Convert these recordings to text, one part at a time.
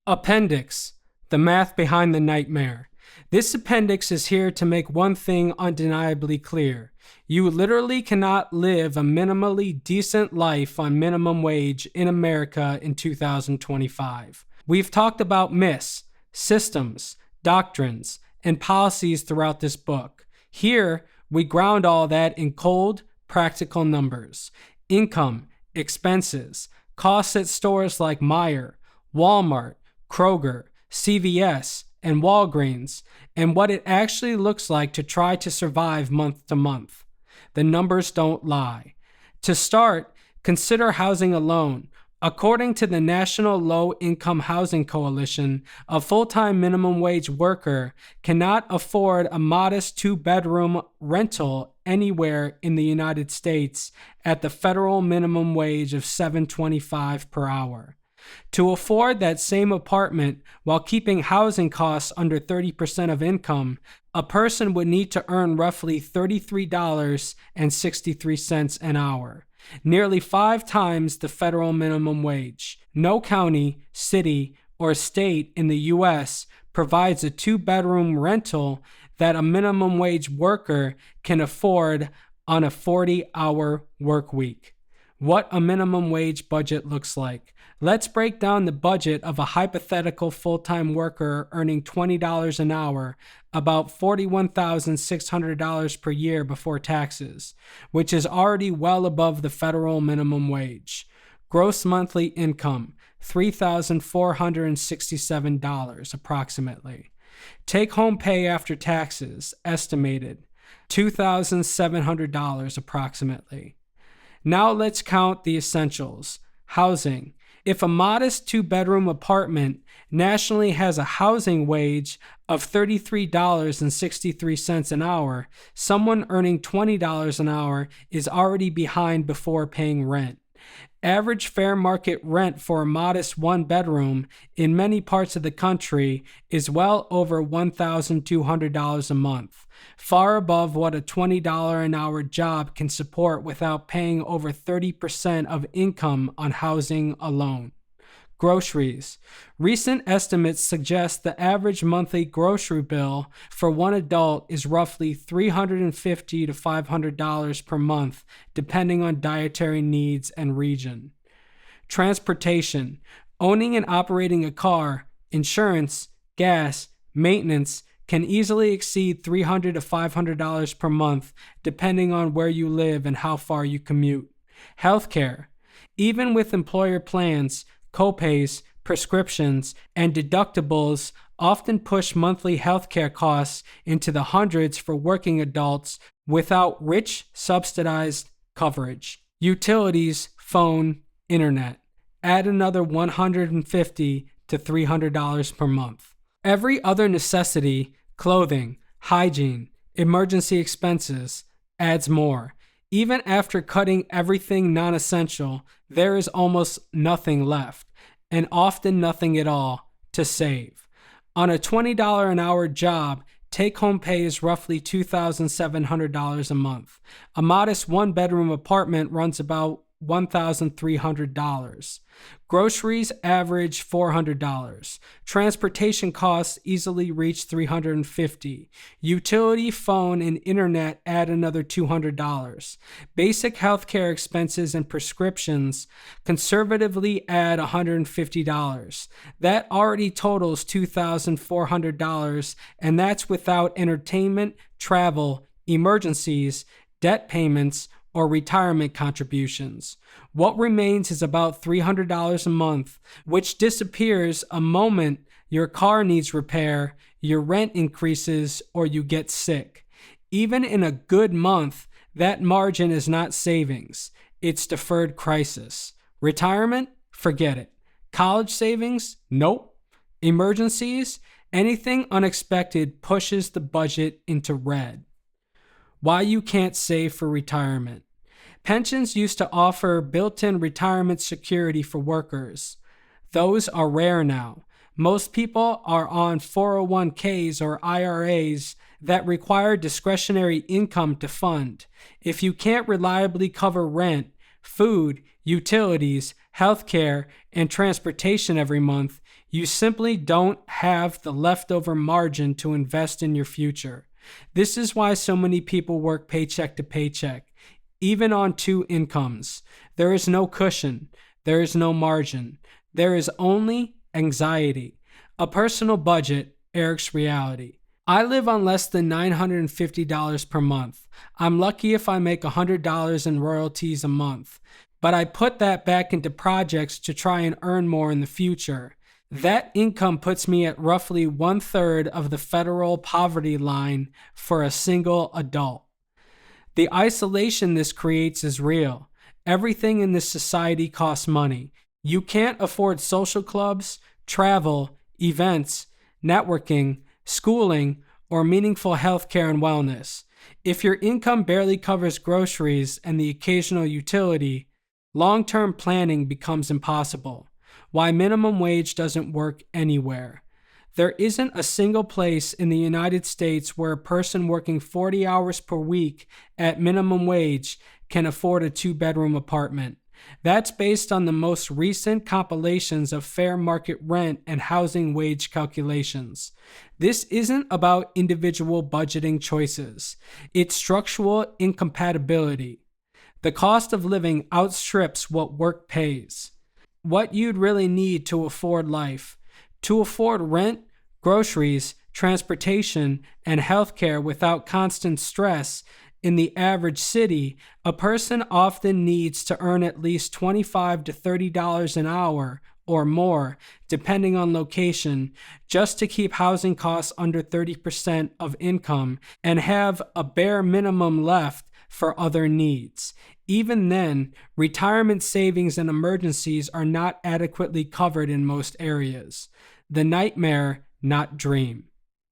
Appendix, the math behind the nightmare. This appendix is here to make one thing undeniably clear. You literally cannot live a minimally decent life on minimum wage in America in 2025. We've talked about myths, systems, doctrines, and policies throughout this book. Here, we ground all that in cold, practical numbers. Income, expenses, costs at stores like Meijer, Walmart, Kroger, CVS, and Walgreens, and what it actually looks like to try to survive month to month. The numbers don't lie. To start, consider housing alone. According to the National Low Income Housing Coalition, a full-time minimum wage worker cannot afford a modest 2-bedroom rental anywhere in the United States at the federal minimum wage of $7.25 per hour. To afford that same apartment while keeping housing costs under 30% of income, a person would need to earn roughly $33.63 an hour, nearly 5 times the federal minimum wage. No county, city, or state in the U.S. provides a 2-bedroom rental that a minimum wage worker can afford on a 40-hour work week. What a minimum wage budget looks like. Let's break down the budget of a hypothetical full-time worker earning $20 an hour, about $41,600 per year before taxes, which is already well above the federal minimum wage. Gross monthly income, $3,467 approximately. Take-home pay after taxes, estimated, $2,700 approximately. Now let's count the essentials. Housing. If a modest 2-bedroom apartment nationally has a housing wage of $33.63 an hour, someone earning $20 an hour is already behind before paying rent. Average fair market rent for a modest 1-bedroom in many parts of the country is well over $1,200 a month, far above what a $20 an hour job can support without paying over 30% of income on housing alone. Groceries. Recent estimates suggest the average monthly grocery bill for one adult is roughly $350 to $500 per month, depending on dietary needs and region. Transportation. Owning and operating a car, insurance, gas, maintenance can easily exceed $300 to $500 per month, depending on where you live and how far you commute. Healthcare. Even with employer plans, copays, prescriptions, and deductibles often push monthly healthcare costs into the hundreds for working adults without rich, subsidized coverage. Utilities, phone, internet. Add another $150 to $300 per month. Every other necessity, clothing, hygiene, emergency expenses, adds more. Even after cutting everything non-essential, there is almost nothing left, and often nothing at all, to save. On a $20 an hour job, take-home pay is roughly $2,700 a month. A modest 1-bedroom apartment runs about $1,300. Groceries average $400. Transportation costs easily reach $350. Utility, phone, and internet add another $200. Basic healthcare expenses and prescriptions conservatively add $150. That already totals $2,400, and that's without entertainment, travel, emergencies, debt payments, or retirement contributions. What remains is about $300 a month, which disappears a moment your car needs repair, your rent increases, or you get sick. Even in a good month, that margin is not savings. It's deferred crisis. Retirement? Forget it. College savings? Nope. Emergencies? Anything unexpected pushes the budget into red. Why you can't save for retirement. Pensions used to offer built-in retirement security for workers. Those are rare now. Most people are on 401ks or IRAs that require discretionary income to fund. If you can't reliably cover rent, food, utilities, healthcare, and transportation every month, you simply don't have the leftover margin to invest in your future. This is why so many people work paycheck to paycheck, even on two incomes. There is no cushion. There is no margin. There is only anxiety. A personal budget, Eric's reality. I live on less than $950 per month. I'm lucky if I make $100 in royalties a month, but I put that back into projects to try and earn more in the future. That income puts me at roughly 1/3 of the federal poverty line for a single adult. The isolation this creates is real. Everything in this society costs money. You can't afford social clubs, travel, events, networking, schooling, or meaningful healthcare and wellness. If your income barely covers groceries and the occasional utility, long-term planning becomes impossible. Why minimum wage doesn't work anywhere. There isn't a single place in the United States where a person working 40 hours per week at minimum wage can afford a 2-bedroom apartment. That's based on the most recent compilations of fair market rent and housing wage calculations. This isn't about individual budgeting choices. It's structural incompatibility. The cost of living outstrips what work pays. What you'd really need to afford life. To afford rent, groceries, transportation, and healthcare without constant stress, in the average city, a person often needs to earn at least $25 to $30 an hour or more, depending on location, just to keep housing costs under 30% of income and have a bare minimum left for other needs. Even then, retirement savings and emergencies are not adequately covered in most areas. The nightmare, not dream.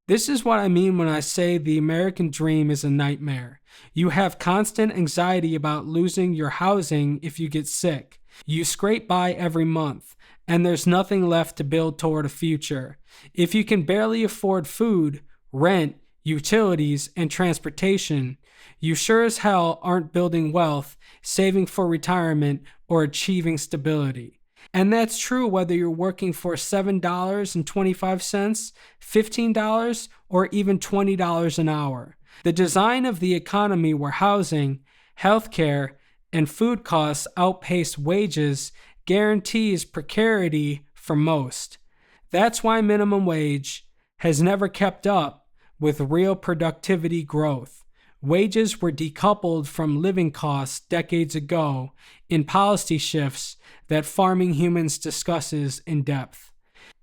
This is what I mean when I say the American dream is a nightmare. You have constant anxiety about losing your housing if you get sick. You scrape by every month, and there's nothing left to build toward a future. If you can barely afford food, rent, utilities, and transportation, you sure as hell aren't building wealth, saving for retirement, or achieving stability. And that's true whether you're working for $7.25, $15, or even $20 an hour. The design of the economy where housing, healthcare, and food costs outpace wages guarantees precarity for most. That's why minimum wage has never kept up with real productivity growth. Wages were decoupled from living costs decades ago in policy shifts that Farming Humans discusses in depth.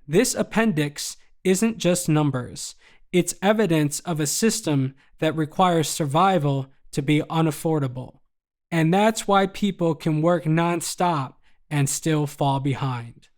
This appendix isn't just numbers. It's evidence of a system that requires survival to be unaffordable. And that's why people can work nonstop and still fall behind.